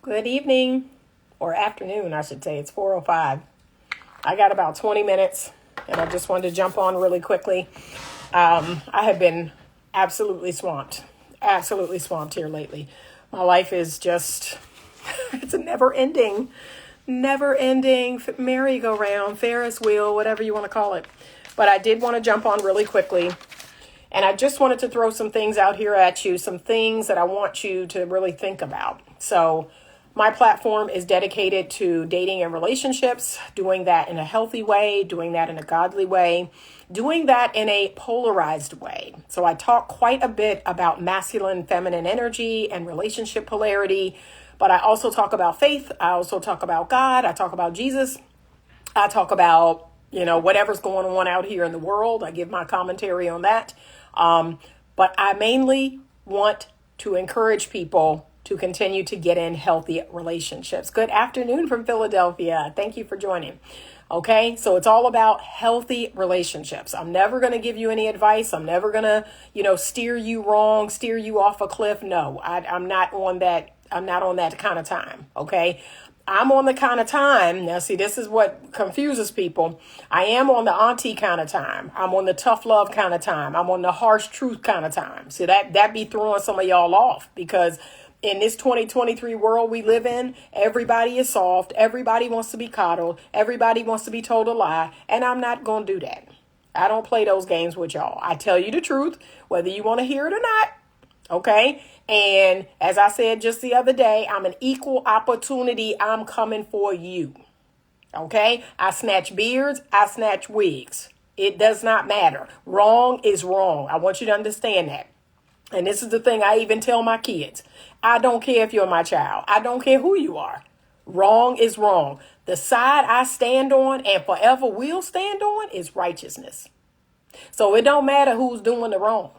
Good evening, or afternoon, I should say. It's 4:05. I got about 20 minutes, and I just wanted to jump on really quickly. I have been absolutely swamped here lately. My life is just, it's a never-ending merry-go-round, Ferris wheel, whatever you want to call it. But I did want to jump on really quickly, and I just wanted to throw some things out here at you, some things that I want you to really think about. So my platform is dedicated to dating and relationships, doing that in a healthy way, doing that in a godly way, doing that in a polarized way. So I talk quite a bit about masculine, feminine energy and relationship polarity, but I also talk about faith. I also talk about God. I talk about Jesus. I talk about, whatever's going on out here in the world. I give my commentary on that. But I mainly want to encourage people to continue to get in healthy relationships. Good afternoon from Philadelphia. Thank you for joining. Okay, so it's all about healthy relationships. I'm never going to give you any advice. I'm never going to, steer you wrong, steer you off a cliff. No, I'm not on that. I'm not on that kind of time. Okay, I'm on the kind of time. Now, see, this is what confuses people. I am on the auntie kind of time. I'm on the tough love kind of time. I'm on the harsh truth kind of time. See, that be throwing some of y'all off, because in this 2023 world we live in, everybody is soft. Everybody wants to be coddled. Everybody wants to be told a lie. And I'm not going to do that. I don't play those games with y'all. I tell you the truth, whether you want to hear it or not. Okay. And as I said just the other day, I'm an equal opportunity. I'm coming for you. Okay. I snatch beards. I snatch wigs. It does not matter. Wrong is wrong. I want you to understand that. And this is the thing I even tell my kids. I don't care if you're my child. I don't care who you are. Wrong is wrong. The side I stand on and forever will stand on is righteousness. So it don't matter who's doing the wrong.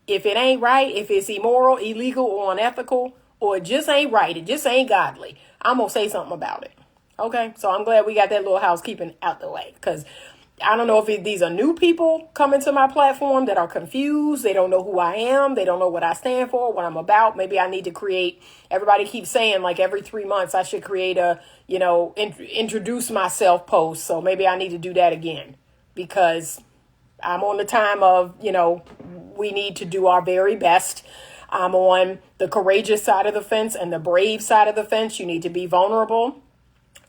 If it ain't right, if it's immoral, illegal, or unethical, or it just ain't right, it just ain't godly, I'm going to say something about it. Okay, so I'm glad we got that little housekeeping out the way, because I don't know if these are new people coming to my platform that are confused. They don't know who I am. They don't know what I stand for, what I'm about. Maybe I need to create, everybody keeps saying like every 3 months I should create a, introduce myself post. So maybe I need to do that again, because I'm on the time of, we need to do our very best. I'm on the courageous side of the fence and the brave side of the fence. You need to be vulnerable.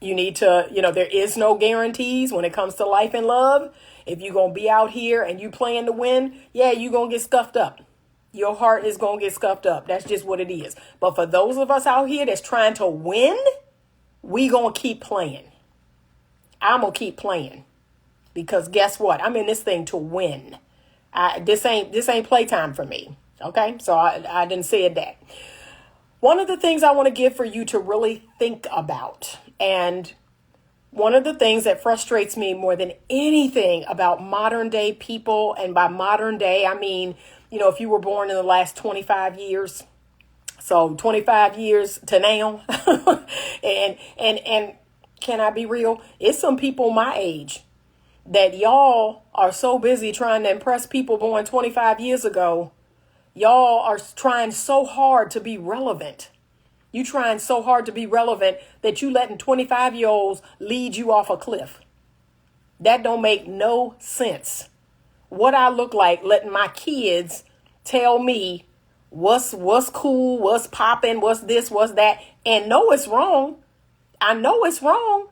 You need to, there is no guarantees when it comes to life and love. If you're going to be out here and you playing to win, yeah, you're going to get scuffed up. Your heart is going to get scuffed up. That's just what it is. But for those of us out here that's trying to win, we going to keep playing. I'm going to keep playing, because guess what? I'm in this thing to win. This ain't playtime for me. Okay. So I didn't say that. One of the things I want to give for you to really think about, and one of the things that frustrates me more than anything about modern day people, and by modern day, I mean, if you were born in the last 25 years, so 25 years to now, and can I be real? It's some people my age that y'all are so busy trying to impress people born 25 years ago. Y'all are trying so hard to be relevant. You trying so hard to be relevant that you letting 25-year-olds lead you off a cliff. That don't make no sense. What I look like letting my kids tell me what's cool, what's popping, what's this, what's that, and know it's wrong. I know it's wrong.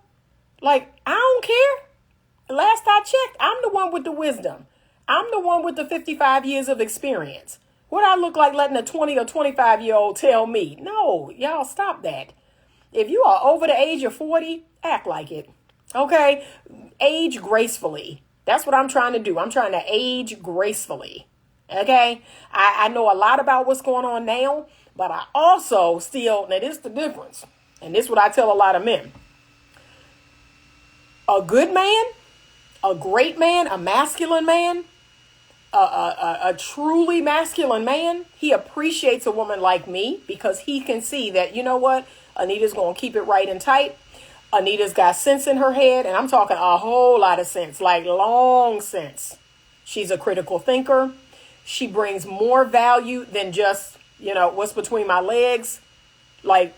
Like, I don't care. Last I checked, I'm the one with the wisdom. I'm the one with the 55 years of experience. What I look like letting a 20 or 25-year-old tell me? No, y'all stop that. If you are over the age of 40, act like it. Okay? Age gracefully. That's what I'm trying to do. I'm trying to age gracefully. Okay? I know a lot about what's going on now, but I also still, now this is the difference. And this is what I tell a lot of men. A good man, a great man, a masculine man, a truly masculine man, he appreciates a woman like me, because he can see that, you know what, Anita's going to keep it right and tight. Anita's got sense in her head, and I'm talking a whole lot of sense, like long sense. She's a critical thinker. She brings more value than just, what's between my legs. Like,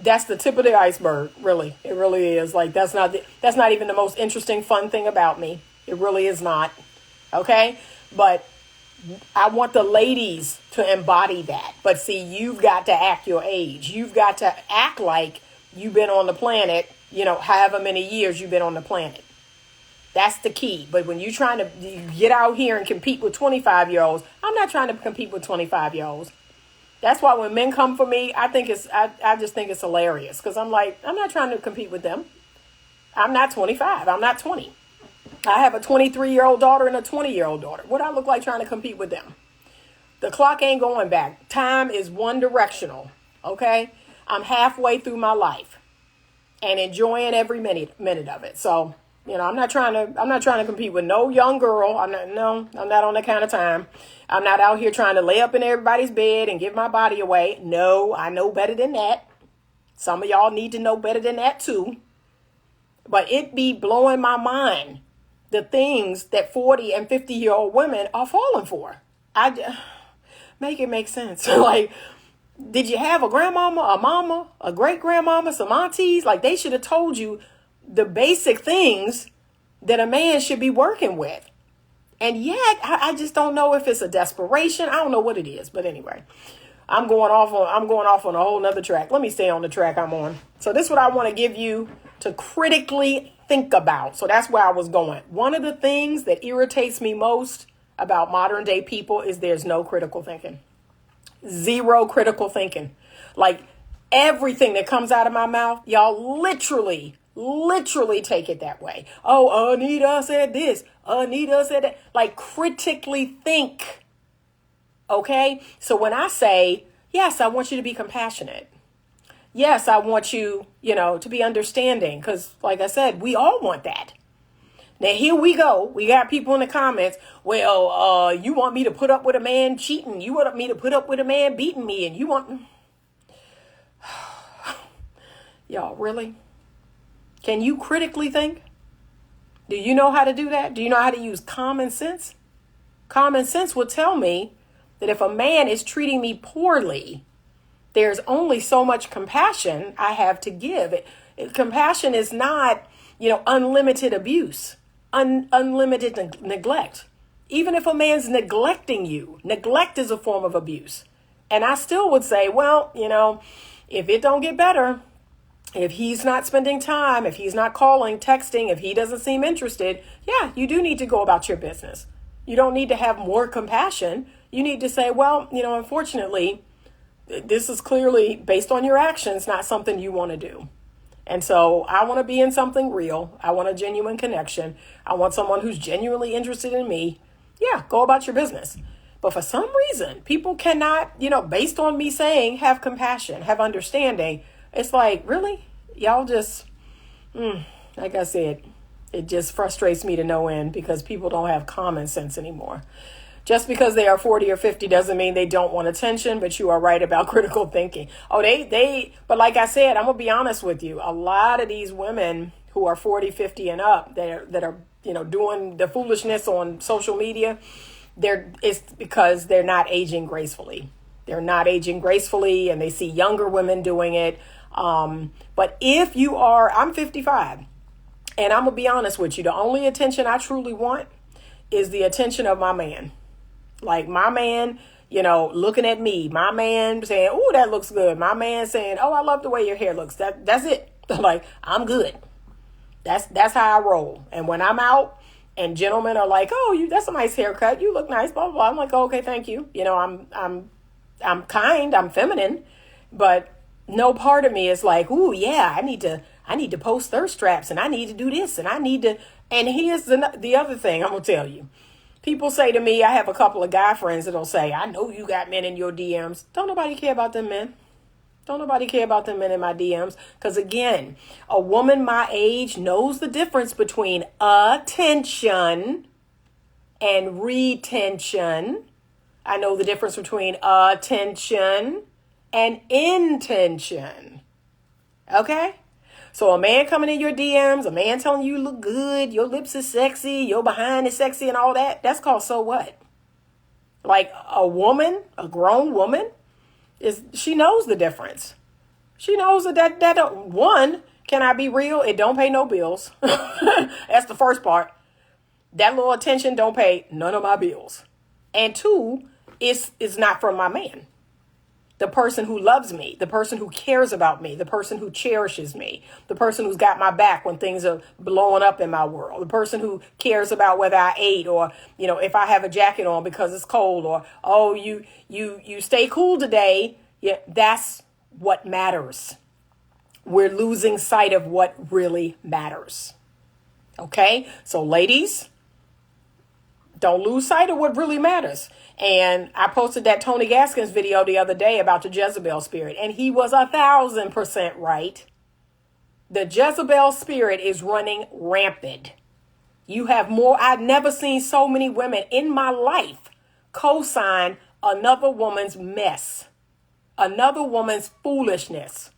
That's the tip of the iceberg, really. It really is. Like, that's not even the most interesting, fun thing about me. It really is not. Okay? But I want the ladies to embody that. But see, you've got to act your age. You've got to act like you've been on the planet, however many years you've been on the planet. That's the key. But when you're trying to get out here and compete with 25-year-olds, I'm not trying to compete with 25-year-olds. That's why when men come for me, I just think it's hilarious. Because I'm like, I'm not trying to compete with them. I'm not 25. I'm not 20. I have a 23-year-old daughter and a 20-year-old daughter. What do I look like trying to compete with them? The clock ain't going back. Time is one directional. Okay? I'm halfway through my life and enjoying every minute of it. So, I'm not trying to compete with no young girl. I'm not on that kind of time. I'm not out here trying to lay up in everybody's bed and give my body away. No, I know better than that. Some of y'all need to know better than that too. But it be blowing my mind, the things that 40 and 50-year-old women are falling for. Make it make sense. Like, did you have a grandmama, a mama, a great-grandmama, some aunties? Like, they should have told you the basic things that a man should be working with. And yet, I just don't know if it's a desperation. I don't know what it is. But anyway, I'm going off on a whole nother track. Let me stay on the track I'm on. So this is what I want to give you to critically think about. So that's where I was going. One of the things that irritates me most about modern day people is there's no critical thinking. Zero critical thinking. Like, everything that comes out of my mouth, y'all literally take it that way. Oh, Anita said this. Anita said that. Like, critically think. Okay? So when I say, yes, I want you to be compassionate. Yes, I want you, to be understanding. Because, like I said, we all want that. Now, here we go. We got people in the comments. Well, you want me to put up with a man cheating. You want me to put up with a man beating me. And you want... Y'all, really? Can you critically think? Do you know how to do that? Do you know how to use common sense? Common sense will tell me that if a man is treating me poorly, there's only so much compassion I have to give. Compassion is not, unlimited abuse, unlimited neglect. Even if a man's neglecting you, neglect is a form of abuse. And I still would say, well, if it don't get better, if he's not spending time, if he's not calling, texting, if he doesn't seem interested, yeah, you do need to go about your business. You don't need to have more compassion. You need to say, well, unfortunately, this is clearly based on your actions, not something you want to do. And so I want to be in something real. I want a genuine connection. I want someone who's genuinely interested in me. Yeah, go about your business. But for some reason, people cannot, based on me saying, have compassion, have understanding. It's like, really? Y'all just, like I said, it just frustrates me to no end because people don't have common sense anymore. Just because they are 40 or 50 doesn't mean they don't want attention, but you are right about critical thinking. Oh, but like I said, I'm going to be honest with you. A lot of these women who are 40, 50 and up that are doing the foolishness on social media, it's because they're not aging gracefully. They're not aging gracefully and they see younger women doing it. But if you are, I'm 55 and I'm going to be honest with you. The only attention I truly want is the attention of my man. Like my man, looking at me, my man saying, oh, that looks good. My man saying, oh, I love the way your hair looks. That's it. Like, I'm good. That's how I roll. And when I'm out and gentlemen are like, oh, that's a nice haircut. You look nice, blah, blah, blah. I'm like, oh, okay, thank you. I'm kind, I'm feminine, but no part of me is like, ooh, yeah, I need to post thirst traps and I need to do this and and here's the other thing I'm going to tell you. People say to me, I have a couple of guy friends that'll say, I know you got men in your DMs. Don't nobody care about them men. Don't nobody care about them men in my DMs. Because again, a woman my age knows the difference between attention and retention. I know the difference between attention and intention. Okay? So a man coming in your DMs, a man telling you look good, your lips is sexy, your behind is sexy and all that, that's called so what? Like a woman, a grown woman, she knows the difference. She knows that one, can I be real? It don't pay no bills. That's the first part. That little attention don't pay none of my bills. And two, it's not from my man. The person who loves me, the person who cares about me, the person who cherishes me, the person who's got my back when things are blowing up in my world, the person who cares about whether I ate or, if I have a jacket on because it's cold, or, oh, you stay cool today. Yeah, that's what matters. We're losing sight of what really matters. Okay? So ladies, don't lose sight of what really matters. And I posted that Tony Gaskins video the other day about the Jezebel spirit, and he was 1,000% right. The Jezebel spirit is running rampant. You have more. I've never seen so many women in my life co-sign another woman's mess, another woman's foolishness.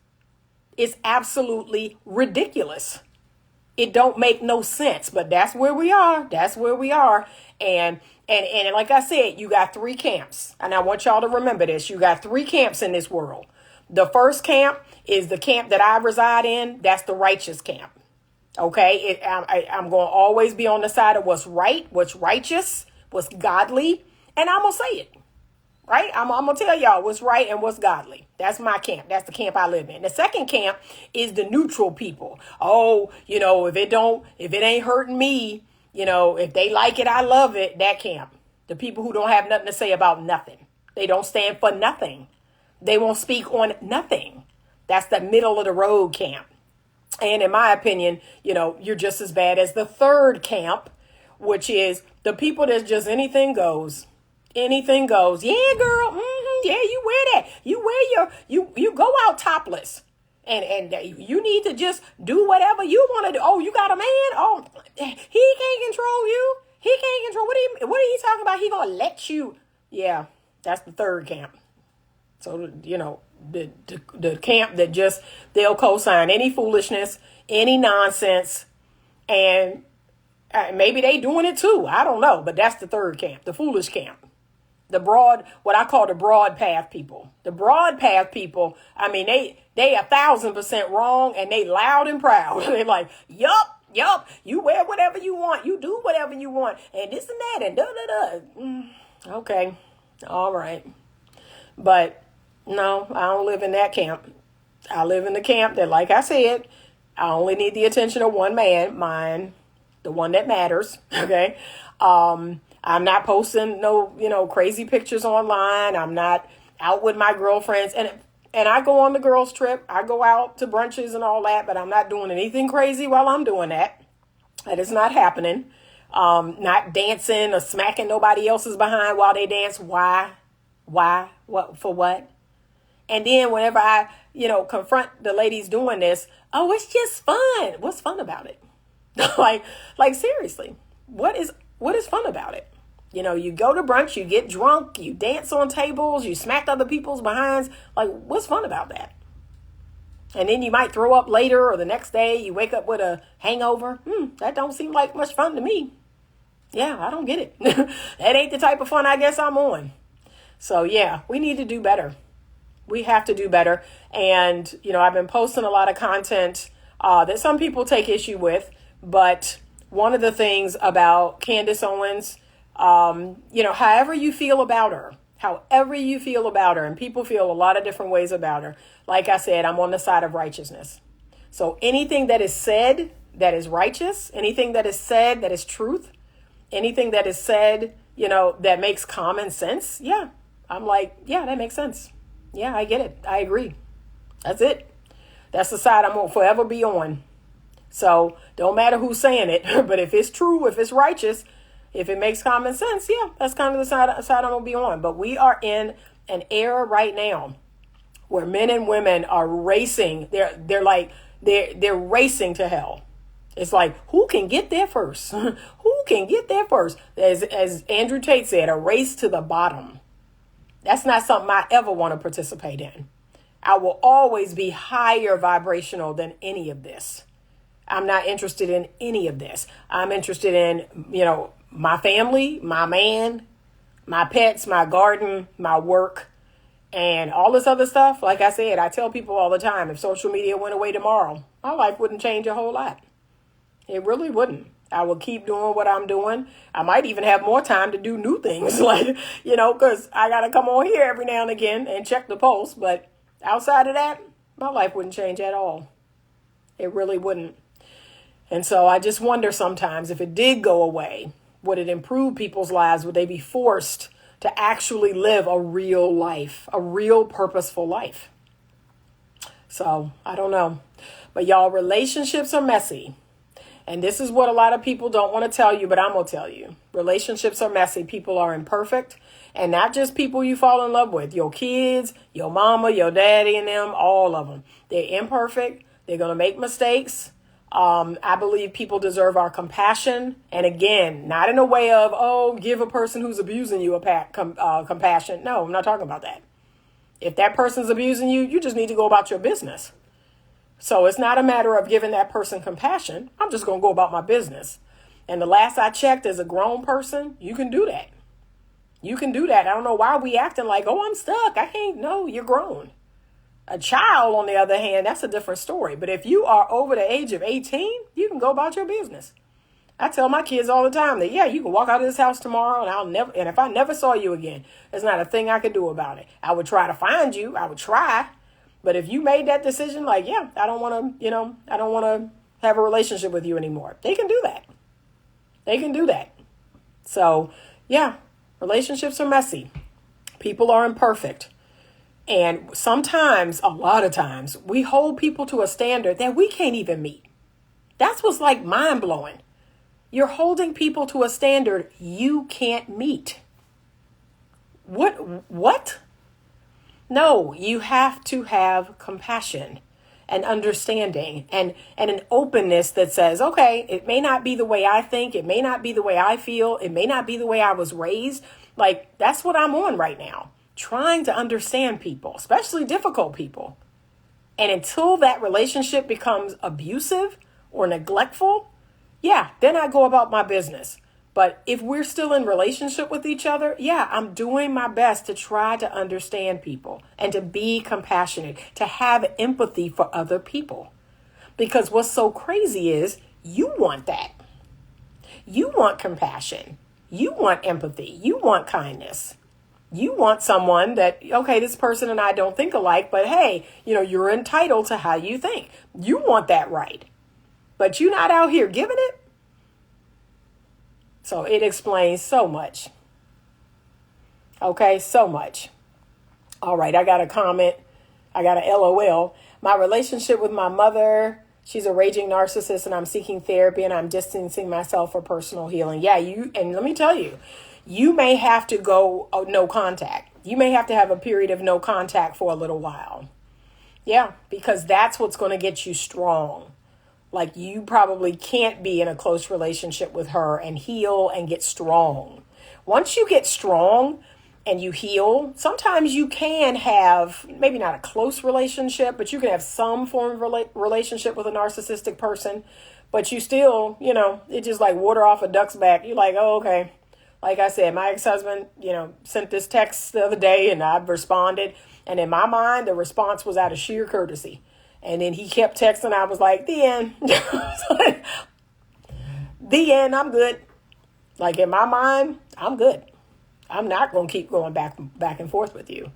It's absolutely ridiculous. It don't make no sense, but that's where we are. That's where we are. And like I said, you got three camps. And I want y'all to remember this. You got three camps in this world. The first camp is the camp that I reside in. That's the righteous camp. Okay. I'm going to always be on the side of what's right, what's righteous, what's godly. And I'm going to say it. Right? I'm going to tell y'all what's right and what's godly. That's my camp. That's the camp I live in. The second camp is the neutral people. Oh, if it ain't hurting me, if they like it, I love it. That camp. The people who don't have nothing to say about nothing. They don't stand for nothing. They won't speak on nothing. That's the middle of the road camp. And in my opinion, you're just as bad as the third camp, which is the people that's just anything goes. Anything goes. Yeah, girl. Yeah, you wear that. You wear you go out topless. And you need to just do whatever you want to do. Oh, you got a man? Oh, he can't control you. He can't control. What are you talking about? He gonna let you. Yeah, that's the third camp. So, the camp that just, they'll co-sign any foolishness, any nonsense, and maybe they doing it too. I don't know, but that's the third camp, the foolish camp. What I call the broad path people. The broad path people, they 1,000% wrong, and they loud and proud. They're like, yup, you wear whatever you want. You do whatever you want. And this and that and da-da-da. Okay. All right. But no, I don't live in that camp. I live in the camp that, like I said, I only need the attention of one man, mine, the one that matters. Okay. I'm not posting no, crazy pictures online. I'm not out with my girlfriends. And I go on the girls' trip. I go out to brunches and all that, but I'm not doing anything crazy while I'm doing that. That is not happening. Not dancing or smacking nobody else's behind while they dance. Why? What? For what? And then whenever I, confront the ladies doing this, oh, it's just fun. What's fun about it? like seriously, what is fun about it? You go to brunch, you get drunk, you dance on tables, you smack other people's behinds. Like, what's fun about that? And then you might throw up later, or the next day you wake up with a hangover. That don't seem like much fun to me. Yeah, I don't get it. That ain't the type of fun I guess I'm on. So yeah, we need to do better. We have to do better. And, I've been posting a lot of content that some people take issue with. But one of the things about Candace Owens, however you feel about her, and people feel a lot of different ways about her. Like I said, I'm on the side of righteousness. So anything that is said that is righteous, anything that is said that is truth, anything that is said, that makes common sense. Yeah. I'm like, yeah, that makes sense. Yeah, I get it. I agree. That's it. That's the side I'm going to forever be on. So don't matter who's saying it, but if it's true, if it's righteous, if it makes common sense, yeah, that's kind of the side I'm going to be on. But we are in an era right now where men and women are racing. They're racing to hell. It's like, who can get there first? Who can get there first? As Andrew Tate said, a race to the bottom. That's not something I ever want to participate in. I will always be higher vibrational than any of this. I'm not interested in any of this. I'm interested in, my family, my man, my pets, my garden, my work, And all this other stuff, like I said, I tell people all the time, if social media went away tomorrow, my life wouldn't change a whole lot. It really wouldn't. I will keep doing what I'm doing. I might even have more time to do new things, like, because I got to come on here every now and again and check the pulse. But outside of that, my life wouldn't change at all. It really wouldn't. And so I just wonder sometimes if it did go away, would it improve people's lives? Would they be forced to actually live a real life, a real purposeful life? So I don't know. But y'all, relationships are messy. And this is what a lot of people don't want to tell you, but I'm going to tell you. Relationships are messy. People are imperfect. And not just people you fall in love with. Your kids, your mama, your daddy, and them, all of them. They're imperfect. They're going to make mistakes. I believe people deserve our compassion. And again, not in a way of, give a person who's abusing you compassion. No, I'm not talking about that. If that person's abusing you, you just need to go about your business. So it's not a matter of giving that person compassion. I'm just going to go about my business. And the last I checked, as a grown person, you can do that. You can do that. I don't know why we acting like, I'm stuck. I can't. No, you're grown. A child, on the other hand, that's a different story. But if you are over the age of 18, you can go about your business. I tell my kids all the time that, you can walk out of this house tomorrow and if I never saw you again, there's not a thing I could do about it. I would try to find you. I would try. But if you made that decision, I don't want to have a relationship with you anymore. They can do that. They can do that. So, relationships are messy. People are imperfect. And sometimes, a lot of times, we hold people to a standard that we can't even meet. That's what's mind blowing. You're holding people to a standard you can't meet. What? No, you have to have compassion and understanding and an openness that says, okay, it may not be the way I think. It may not be the way I feel. It may not be the way I was raised. That's what I'm on right now. Trying to understand people, especially difficult people. And until that relationship becomes abusive or neglectful, then I go about my business. But if we're still in relationship with each other, I'm doing my best to try to understand people and to be compassionate, to have empathy for other people. Because what's so crazy is you want that. You want compassion. You want empathy. You want kindness. You want someone that, okay, this person and I don't think alike, but hey, you're entitled to how you think. You want that right. But you're not out here giving it. So it explains so much. Okay, so much. All right, I got a comment. I got a LOL. My relationship with my mother, she's a raging narcissist and I'm seeking therapy and I'm distancing myself for personal healing. And let me tell you, you may have to go no contact. You may have to have a period of no contact for a little while. Because that's what's going to get you strong. You probably can't be in a close relationship with her and heal and get strong. Once you get strong and you heal, sometimes you can have maybe not a close relationship, but you can have some form of relationship with a narcissistic person. But you still, it's just like water off a duck's back. You're like, oh, okay. Like I said, my ex-husband, sent this text the other day and I've responded. And in my mind, the response was out of sheer courtesy. And then he kept texting. I was like, the end. The end. I'm good. In my mind, I'm good. I'm not going to keep going back and forth with you.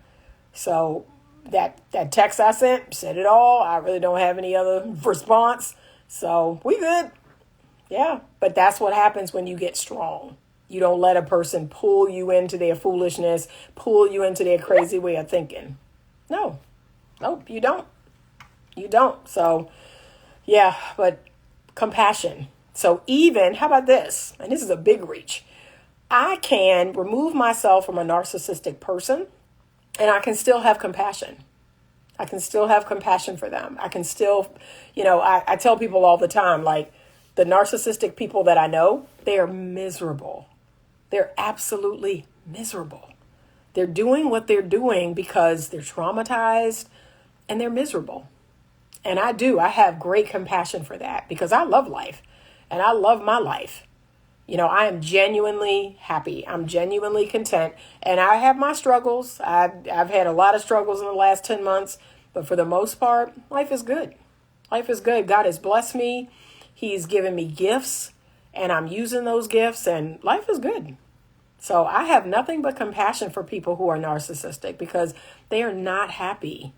So that text I sent said it all. I really don't have any other response. So we good. But that's what happens when you get strong. You don't let a person pull you into their foolishness, pull you into their crazy way of thinking. No, you don't. You don't. So, but compassion. So how about this? And this is a big reach. I can remove myself from a narcissistic person and I can still have compassion. I can still have compassion for them. I can still, I tell people all the time, the narcissistic people that I know, they are miserable. They're absolutely miserable. They're doing what they're doing because they're traumatized and they're miserable. And I have great compassion for that because I love life and I love my life. I am genuinely happy. I'm genuinely content. And I have my struggles. I've had a lot of struggles in the last 10 months. But for the most part, life is good. Life is good. God has blessed me. He's given me gifts. And I'm using those gifts. And life is good. So I have nothing but compassion for people who are narcissistic because they are not happy.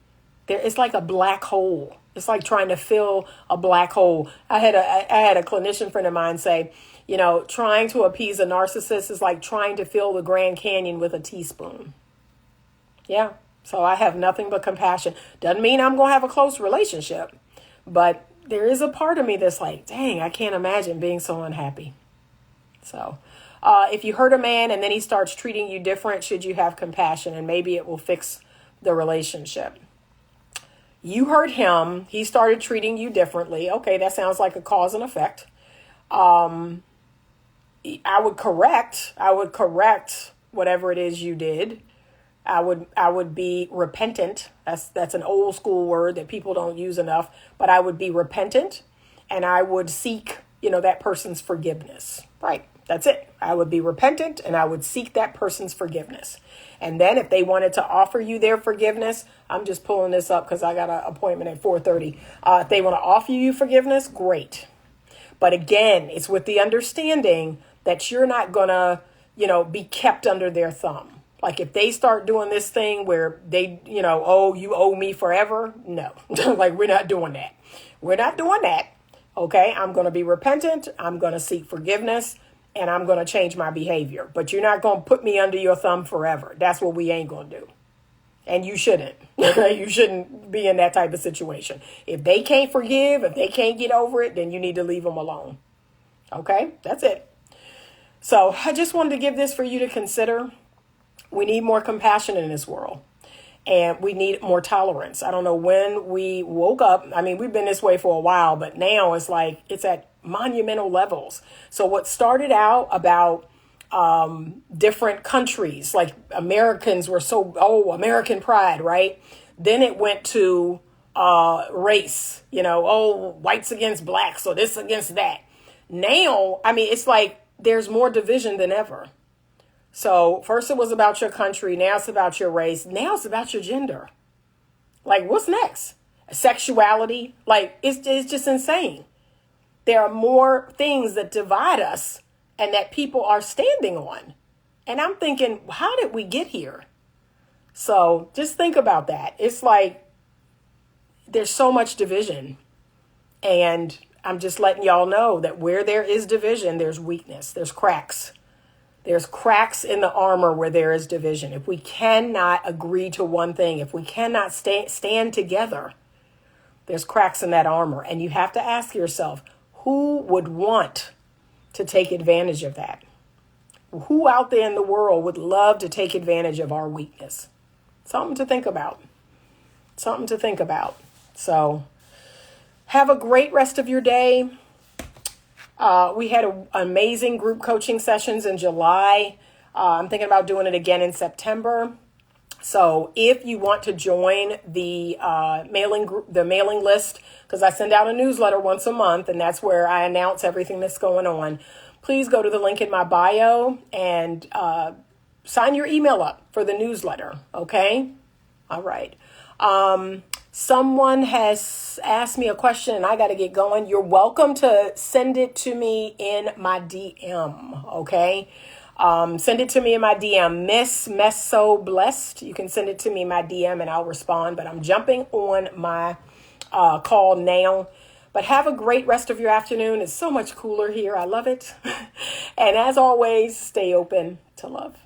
It's like a black hole. It's like trying to fill a black hole. I had a clinician friend of mine say, trying to appease a narcissist is like trying to fill the Grand Canyon with a teaspoon. Yeah. So I have nothing but compassion. Doesn't mean I'm going to have a close relationship, but there is a part of me that's like, dang, I can't imagine being so unhappy. So if you hurt a man and then he starts treating you different, should you have compassion? And maybe it will fix the relationship. You hurt him. He started treating you differently. Okay, that sounds like a cause and effect. I would correct whatever it is you did. I would be repentant. That's an old school word that people don't use enough, but I would be repentant and I would seek, that person's forgiveness. Right. That's it. I would be repentant and I would seek that person's forgiveness. And then if they wanted to offer you their forgiveness, I'm just pulling this up because I got an appointment at 4:30. If they want to offer you forgiveness, great. But again, it's with the understanding that you're not going to, be kept under their thumb. Like if they start doing this thing where they, you owe me forever. No, like we're not doing that. We're not doing that. Okay. I'm going to be repentant. I'm going to seek forgiveness. And I'm going to change my behavior. But you're not going to put me under your thumb forever. That's what we ain't going to do. And you shouldn't. You shouldn't be in that type of situation. If they can't forgive, if they can't get over it, then you need to leave them alone. Okay? That's it. So I just wanted to give this for you to consider. We need more compassion in this world. And we need more tolerance. I don't know when we woke up. I mean, we've been this way for a while, but now it's like it's at monumental levels. So what started out about different countries, like Americans were American pride, right? Then it went to race, whites against blacks or this against that. Now, I mean, it's like there's more division than ever. So first it was about your country. Now it's about your race. Now it's about your gender. Like what's next? Sexuality. Like it's just insane. There are more things that divide us and that people are standing on. And I'm thinking, how did we get here? So just think about that. It's like there's so much division. And I'm just letting y'all know that where there is division, there's weakness. There's cracks. There's cracks in the armor where there is division. If we cannot agree to one thing, if we cannot stand together, there's cracks in that armor. And you have to ask yourself, who would want to take advantage of that? Who out there in the world would love to take advantage of our weakness? Something to think about. Something to think about. So have a great rest of your day. We had an amazing group coaching sessions in July. I'm thinking about doing it again in September. So if you want to join the mailing list, because I send out a newsletter once a month, and that's where I announce everything that's going on, please go to the link in my bio and sign your email up for the newsletter. Okay? All right. Someone has asked me a question and I got to get going. You're welcome to send it to me in my DM. Okay. Send it to me in my DM, Miss So Blessed. You can send it to me in my DM and I'll respond, but I'm jumping on my call now. But have a great rest of your afternoon. It's so much cooler here. I love it. And as always, stay open to love.